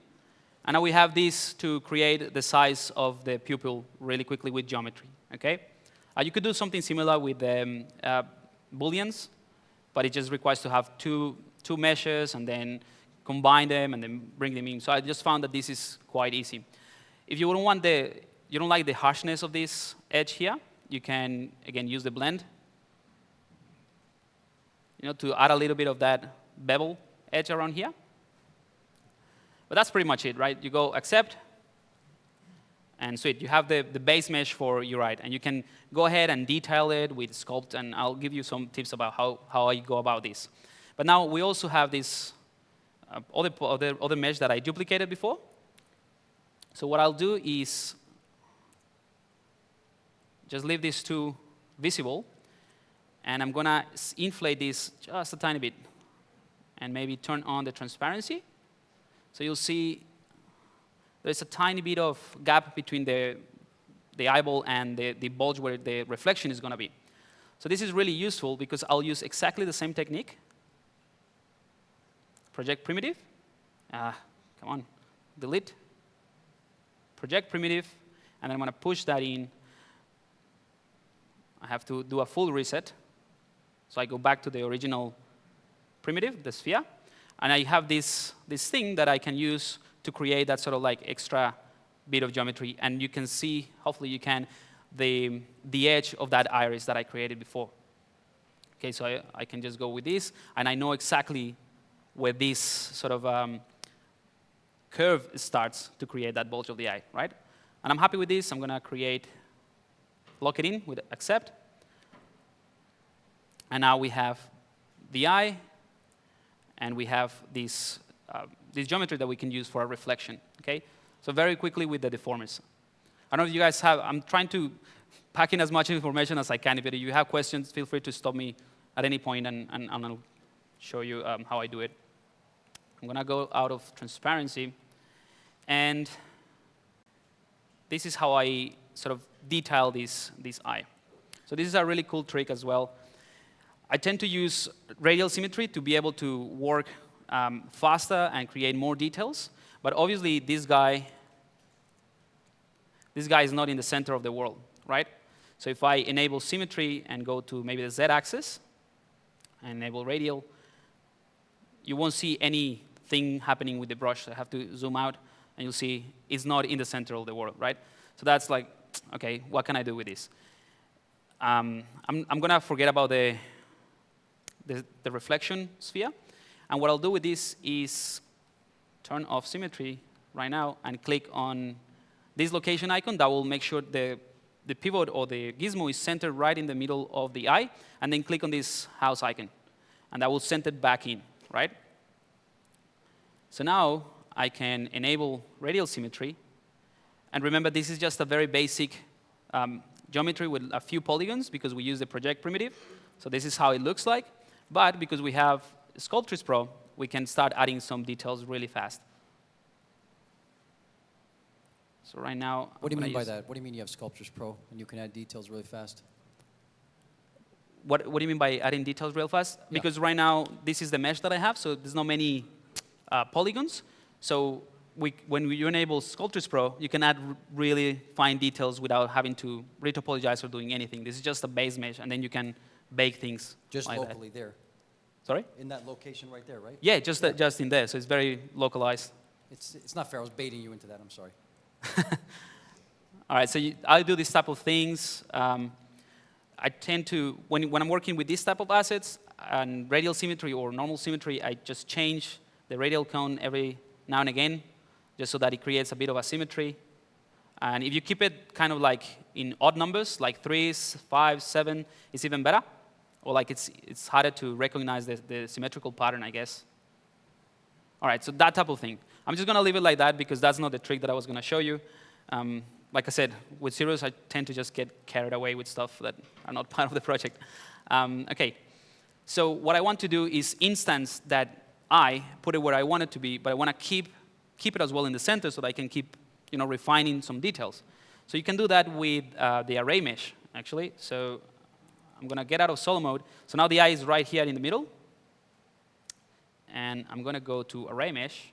And now we have this to create the size of the pupil really quickly with geometry, okay? You could do something similar with booleans, but it just requires to have two meshes and then combine them and then bring them in. So I just found that this is quite easy. If you don't like the harshness of this edge here, you can, again, use the blend, to add a little bit of that bevel edge around here. But that's pretty much it, right? You go accept, and sweet. You have the base mesh for your eye, and you can go ahead and detail it with sculpt, and I'll give you some tips about how I go about this. But now we also have this other mesh that I duplicated before. So what I'll do is just leave these two visible, and I'm going to inflate this just a tiny bit, and maybe turn on the transparency. So you'll see there's a tiny bit of gap between the eyeball and the bulge where the reflection is going to be. So this is really useful because I'll use exactly the same technique. Project primitive. Come on. Delete. Project primitive. And then I'm going to push that in. I have to do a full reset. So I go back to the original primitive, the sphere. And I have this thing that I can use to create that sort of like extra bit of geometry. And you can see, hopefully you can, the edge of that iris that I created before. Okay, so I can just go with this, and I know exactly where this sort of curve starts to create that bulge of the eye, right? And I'm happy with this. I'm going to lock it in with accept. And now we have the eye, and we have this geometry that we can use for a reflection, okay? So very quickly with the deformers. I don't know if you guys have, I'm trying to pack in as much information as I can. If you have questions, feel free to stop me at any point, and I'll show you how I do it. I'm going to go out of transparency, and this is how I sort of detail this eye. So this is a really cool trick as well. I tend to use radial symmetry to be able to work faster and create more details, but obviously this guy is not in the center of the world, right? So if I enable symmetry and go to maybe the z-axis, and enable radial, you won't see anything happening with the brush. I have to zoom out, and you'll see it's not in the center of the world, right? So that's like, okay, what can I do with this? I'm going to forget about the reflection sphere. And what I'll do with this is turn off symmetry right now and click on this location icon. That will make sure the pivot or the gizmo is centered right in the middle of the eye, and then click on this house icon. And that will center it back in, right? So now I can enable radial symmetry. And remember, this is just a very basic geometry with a few polygons because we use the project primitive. So this is how it looks like. But because we have Sculptris Pro, we can start adding some details really fast. So right now, what do you mean by that? What do you mean you have Sculptris Pro and you can add details really fast? What do you mean by adding details real fast? Yeah. Because right now, this is the mesh that I have, so there's not many polygons. So when you enable Sculptris Pro, you can add really fine details without having to retopologize or doing anything. This is just a base mesh, and then you can bake things just like locally that. There. Sorry? In that location right there, right? Yeah, just in there. So it's very localized. It's not fair. I was baiting you into that. I'm sorry. All right. So I do this type of things. I tend to, when I'm working with this type of assets and radial symmetry or normal symmetry, I just change the radial cone every now and again, just so that it creates a bit of asymmetry. And if you keep it kind of like in odd numbers, like 3s, 5s, 7, it's even better. Or like it's harder to recognize the symmetrical pattern, I guess. All right, so that type of thing. I'm just going to leave it like that because that's not the trick that I was going to show you. Like I said, with zeros, I tend to just get carried away with stuff that are not part of the project. OK, so what I want to do is instance that I put it where I want it to be, but I want to keep it as well in the center so that I can keep refining some details. So you can do that with the array mesh, actually. So I'm going to get out of solo mode. So now the eye is right here in the middle. And I'm going to go to array mesh.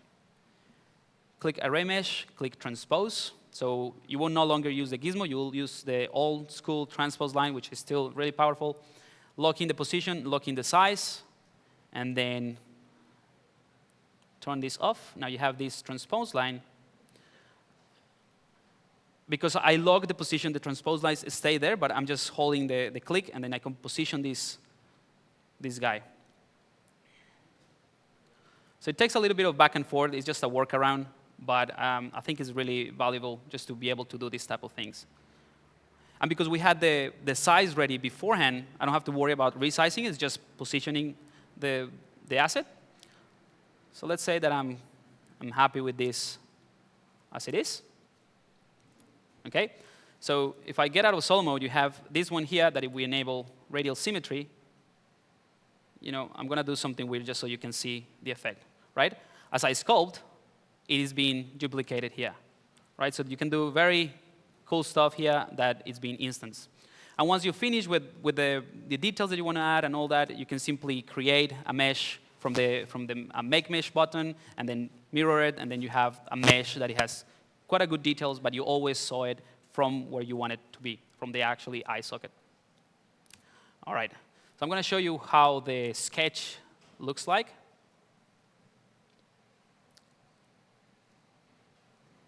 Click array mesh, click transpose. So you will no longer use the gizmo. You will use the old school transpose line, which is still really powerful. Lock in the position, lock in the size, and then turn this off. Now you have this transpose line. Because I lock the position, the transpose lines stay there, but I'm just holding the click, and then I can position this guy. So it takes a little bit of back and forth. It's just a workaround, but I think it's really valuable just to be able to do these type of things. And because we had the size ready beforehand, I don't have to worry about resizing. It's just positioning the asset. So let's say that I'm happy with this as it is. Okay, so if I get out of solo mode, you have this one here that if we enable radial symmetry, I'm going to do something weird just so you can see the effect, right? As I sculpt, it is being duplicated here, right? So you can do very cool stuff here that it's being instanced. And once you finish with the details that you want to add and all that, you can simply create a mesh from the make mesh button and then mirror it, and then you have a mesh that it has quite a good details, but you always saw it from where you want it to be, from the actually eye socket. All right, so I'm going to show you how the sketch looks like.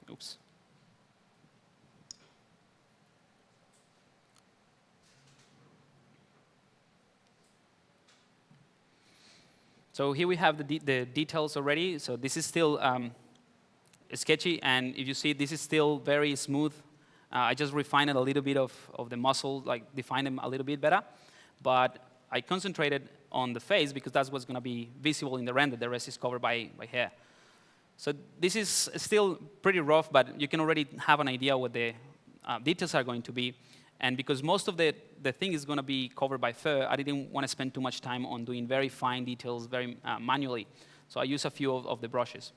Oops. So here we have the details already. So this is still sketchy. And if you see, this is still very smooth. I just refined a little bit of the muscle, like define them a little bit better. But I concentrated on the face because that's what's going to be visible in the render. The rest is covered by hair. So this is still pretty rough, but you can already have an idea what the details are going to be. And because most of the thing is going to be covered by fur, I didn't want to spend too much time on doing very fine details very manually. So I use a few of the brushes.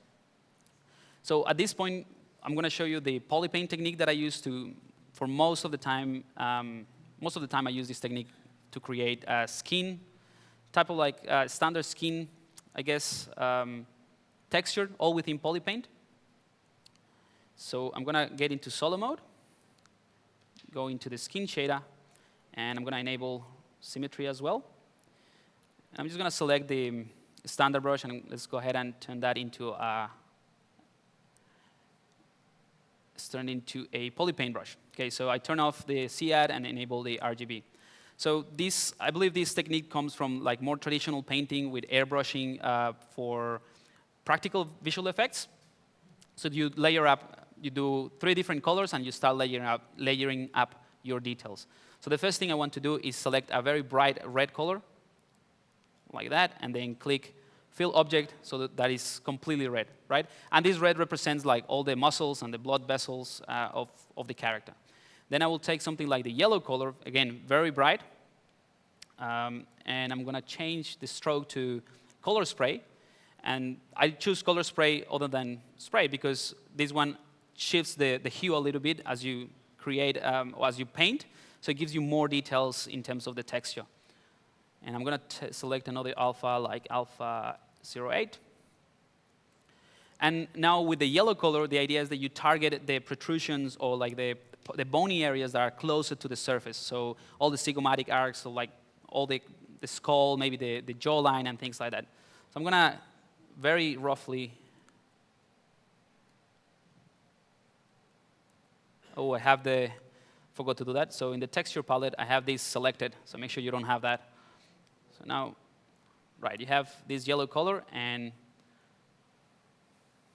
So at this point, I'm going to show you the polypaint technique that I use for most of the time. Most of the time, I use this technique to create a skin, type of like standard skin, I guess, texture, all within polypaint. So I'm going to get into solo mode, go into the skin shader, and I'm going to enable symmetry as well. I'm just going to select the standard brush, and let's go ahead and turn that into a polypaint brush. Okay, so I turn off the CAD and enable the RGB. So I believe this technique comes from like more traditional painting with airbrushing for practical visual effects. So you layer up, you do 3 different colors, and you start layering up your details. So the first thing I want to do is select a very bright red color, like that, and then click Fill Object so that is completely red, right? And this red represents like all the muscles and the blood vessels of the character. Then I will take something like the yellow color, again, very bright, and I'm going to change the stroke to color spray. And I choose color spray other than spray because this one shifts the hue a little bit as you create, or as you paint, so it gives you more details in terms of the texture. And I'm going to select another alpha, like alpha 08. And now with the yellow color, the idea is that you target the protrusions or like the bony areas that are closer to the surface. So all the zygomatic arcs, so like all the skull, maybe the jawline and things like that. So I'm going to very roughly, forgot to do that. So in the texture palette, I have this selected. So make sure you don't have that. So now, right, you have this yellow color, and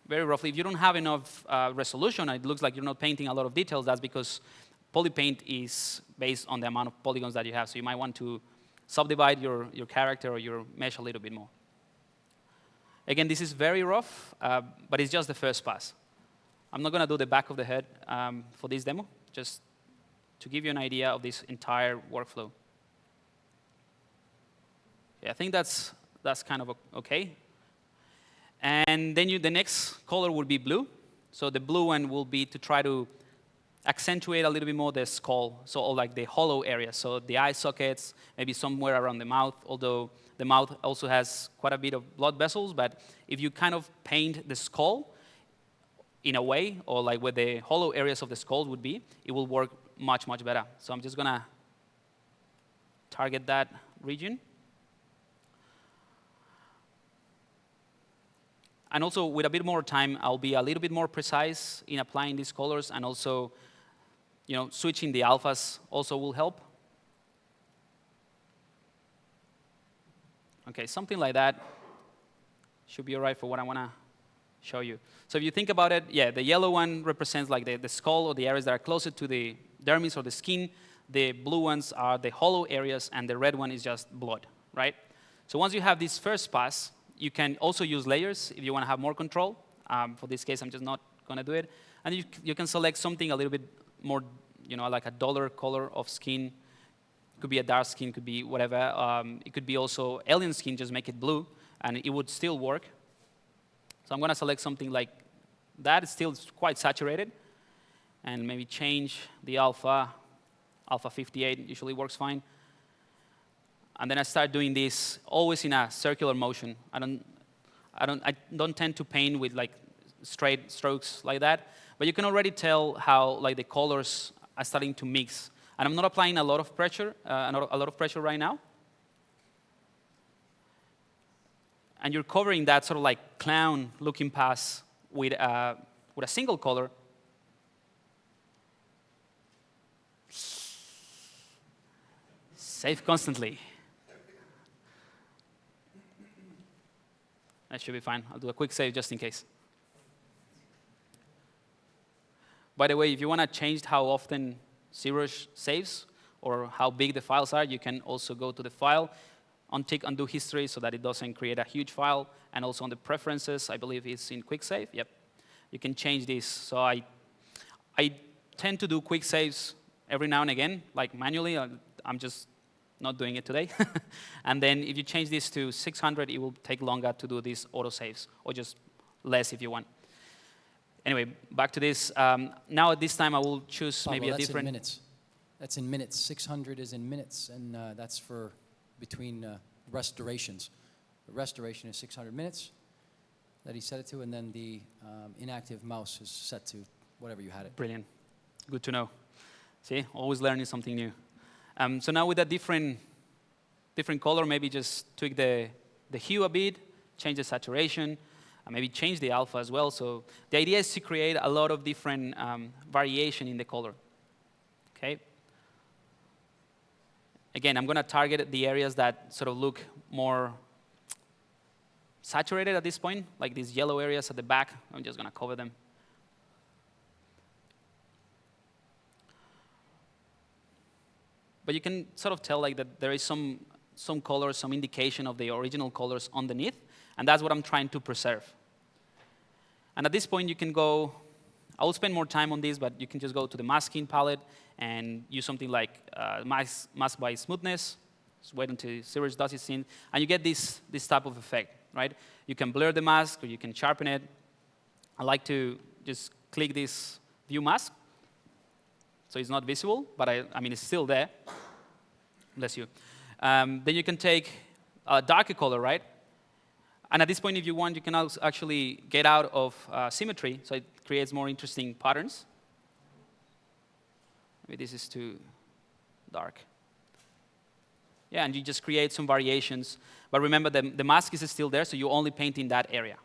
very roughly, if you don't have enough resolution, it looks like you're not painting a lot of details. That's because polypaint is based on the amount of polygons that you have. So you might want to subdivide your character or your mesh a little bit more. Again, this is very rough, but it's just the first pass. I'm not going to do the back of the head for this demo, just to give you an idea of this entire workflow. Yeah, I think that's kind of okay. And then the next color will be blue. So the blue one will be to try to accentuate a little bit more the skull, so all like the hollow area. So the eye sockets, maybe somewhere around the mouth, although the mouth also has quite a bit of blood vessels. But if you kind of paint the skull in a way, or like where the hollow areas of the skull would be, it will work much, much better. So I'm just going to target that region. And also, with a bit more time, I'll be a little bit more precise in applying these colors, and also, switching the alphas also will help. Okay, something like that should be all right for what I want to show you. So if you think about it, yeah, the yellow one represents like the skull or the areas that are closer to the dermis or the skin. The blue ones are the hollow areas, and the red one is just blood, right? So once you have this first pass, you can also use layers if you want to have more control. For this case, I'm just not going to do it. And you can select something a little bit more, like a duller color of skin. Could be a dark skin, could be whatever. It could be also alien skin, just make it blue, and it would still work. So I'm going to select something like that. It's still quite saturated. And maybe change the alpha. Alpha 58 usually works fine. And then I start doing this always in a circular motion. I don't tend to paint with like straight strokes like that. But you can already tell how like the colors are starting to mix. And I'm not applying a lot of pressure, right now. And you're covering that sort of like clown-looking pass with a single color. Save constantly. That should be fine. I'll do a quick save just in case. By the way, if you want to change how often ZBrush saves or how big the files are, you can also go to the file, untick undo history so that it doesn't create a huge file, and also on the preferences, I believe it's in quick save. Yep, you can change this. So I tend to do quick saves every now and again, like manually. I'm just not doing it today. And then if you change this to 600, it will take longer to do these auto saves, or just less if you want. Anyway, back to this. Now at this time, I will choose maybe a different. That's in minutes. That's in minutes. 600 is in minutes, and that's for between restorations. The restoration is 600 minutes that he set it to, and then the inactive mouse is set to whatever you had it. Brilliant. Good to know. See, always learning something new. So now with a different color, maybe just tweak the hue a bit, change the saturation, and maybe change the alpha as well. So the idea is to create a lot of different variation in the color. Okay. Again, I'm going to target the areas that sort of look more saturated at this point, like these yellow areas at the back. I'm just going to cover them. But you can sort of tell like that there is some colors, some indication of the original colors underneath, and that's what I'm trying to preserve. And at this point, you can go, I will spend more time on this, but you can just go to the masking palette and use something like mask by smoothness. Just wait until ZBrush does its thing, and you get this type of effect, right? You can blur the mask, or you can sharpen it. I like to just click this view mask, so it's not visible, but I mean, it's still there. Bless you. Then you can take a darker color, right? And at this point, if you want, you can also actually get out of symmetry, so it creates more interesting patterns. Maybe this is too dark. Yeah, and you just create some variations. But remember, the mask is still there, so you only paint in that area.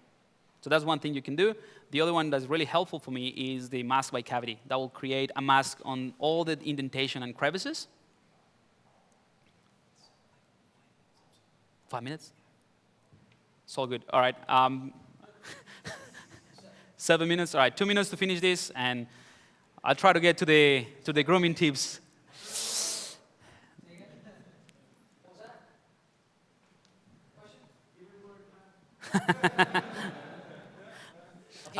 So that's one thing you can do. The other one that's really helpful for me is the mask by cavity. That will create a mask on all the indentation and crevices. 5 minutes? It's all good. All right. 7 minutes. All right. 2 minutes to finish this, and I'll try to get to the grooming tips.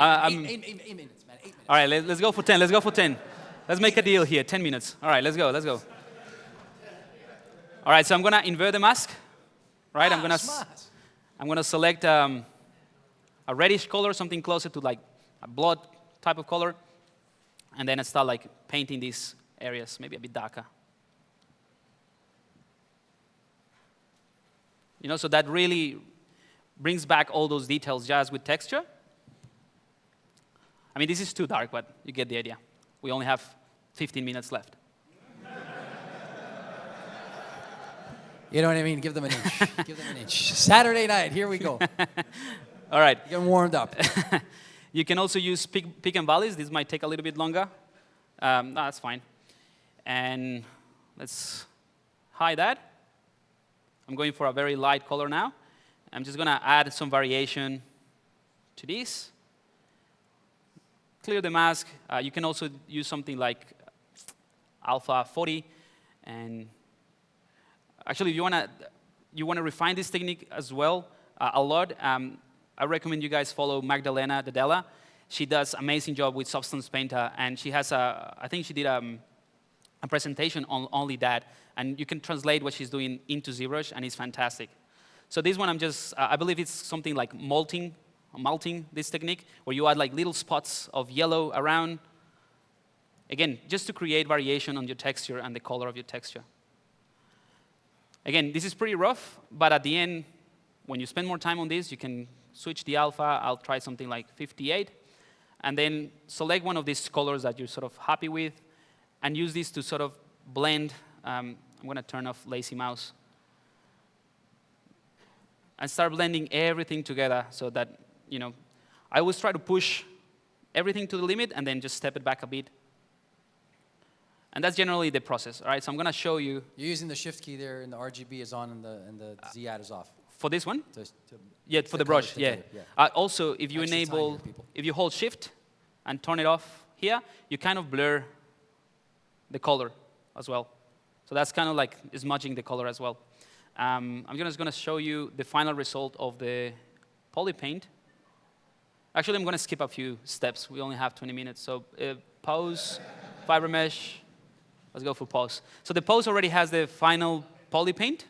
Eight minutes, man. 8 minutes. All right. Let's go for 10. Let's go for 10. Let's make a deal here. 10 minutes. All right. Let's go. Let's go. All right. So I'm gonna invert the mask. Right. I'm gonna select a reddish color, something closer to like a blood type of color, and then I start like painting these areas, maybe a bit darker. You know, so that really brings back all those details just with texture. I mean, this is too dark, but you get the idea. We only have 15 minutes left. You know what I mean? Give them an inch. Give them an inch. Saturday night, here we go. All right. Getting warmed up. You can also use peak and valleys. This might take a little bit longer. No, that's fine. And let's hide that. I'm going for a very light color now. I'm just going to add some variation to this. Clear the mask. You can also use something like alpha 40. And actually, if you want to refine this technique as well a lot, I recommend you guys follow Magdalena Dedela. She does amazing job with Substance Painter, and she has I think she did a presentation on only that, and you can translate what she's doing into ZBrush, and it's fantastic. So this one, I believe it's something like malting this technique, where you add like little spots of yellow around. Again, just to create variation on your texture and the color of your texture. Again, this is pretty rough, but at the end, when you spend more time on this, you can switch the alpha. I'll try something like 58, and then select one of these colors that you're sort of happy with, and use this to sort of blend. I'm going to turn off lazy mouse. And start blending everything together so that, you know, I always try to push everything to the limit and then just step it back a bit. And that's generally the process. All right, so I'm going to show you. You're using the shift key there, and the RGB is on, and the Z add is off. For this one? To Yeah, for the brush, yeah. color, yeah. Also, if you Actually, it's on enable, here, people. if you hold shift and turn it off here, you kind of blur the color as well. So that's kind of like smudging the color as well. I'm just going to show you the final result of the poly paint. Actually, I'm going to skip a few steps. We only have 20 minutes. So pose, fiber mesh. Let's go for pose. So the pose already has the final poly paint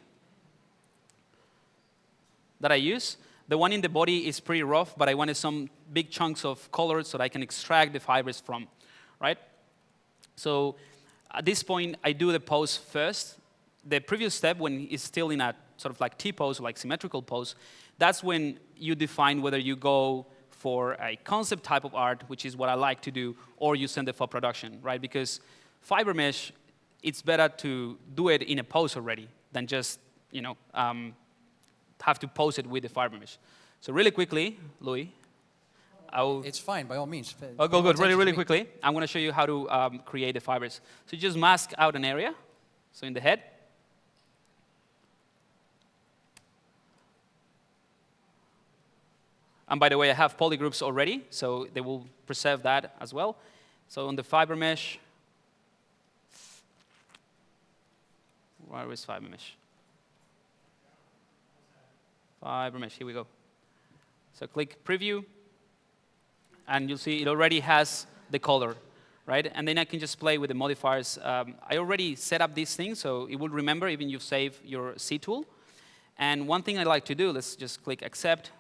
that I use. The one in the body is pretty rough, but I wanted some big chunks of color so that I can extract the fibers from, right? So at this point, I do the pose first. The previous step, when it's still in a sort of like T-pose, or like symmetrical pose, that's when you define whether you go for a concept type of art, which is what I like to do, or you send it for production, right? Because fiber mesh, it's better to do it in a pose already than just, have to pose it with the fiber mesh. So really quickly, Louis, It's fine, by all means. I'll go good, really quickly. I'm going to show you how to create the fibers. So you just mask out an area, so in the head. And by the way, I have polygroups already, so they will preserve that as well. So on the fiber mesh, where is fiber mesh? Fiber mesh, here we go. So click preview, and you'll see it already has the color, right? And then I can just play with the modifiers. I already set up these things, so it will remember even you save your C tool. And one thing I like to do, let's just click accept.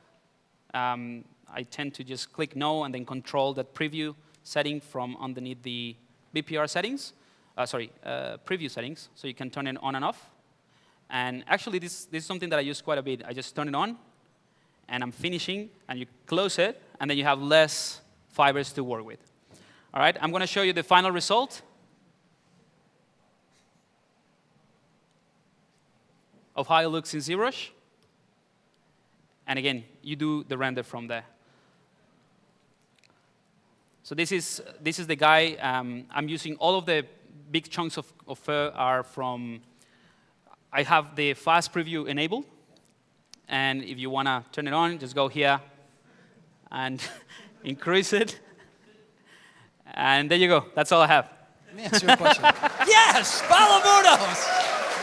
I tend to just click no and then control that preview setting from underneath the BPR settings, preview settings, so you can turn it on and off. And actually, this is something that I use quite a bit. I just turn it on, and I'm finishing, and you close it, and then you have less fibers to work with. All right, I'm going to show you the final result of how it looks in ZBrush. And again, you do the render from there. So this is the guy. I'm using all of the big chunks of fur are from. I have the fast preview enabled, and if you want to turn it on, just go here and increase it. And there you go. That's all I have. Let me answer your question. Yes, Pablo Munoz.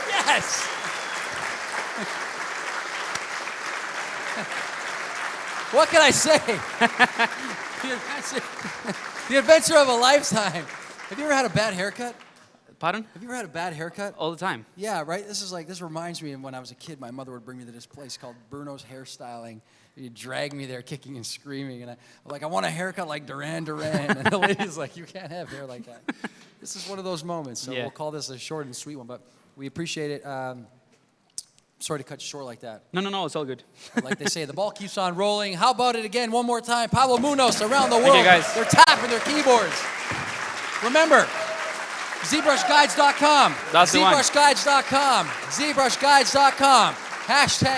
Yes. What can I say? The adventure of a lifetime. Have you ever had a bad haircut? Pardon? Have you ever had a bad haircut? All the time. Yeah, right? This reminds me of when I was a kid, my mother would bring me to this place called Bruno's Hairstyling. You'd drag me there kicking and screaming. And I'm like, I want a haircut like Duran Duran. And the lady's like, you can't have hair like that. This is one of those moments. So we'll call this a short and sweet one. But we appreciate it. Sorry to cut you short like that. No, it's all good. Like they say, the ball keeps on rolling. How about it again one more time? Pablo Munoz around the world. Thank you, guys. They're tapping their keyboards. Remember, ZBrushGuides.com. That's the one. ZBrushGuides.com. ZBrushGuides.com. #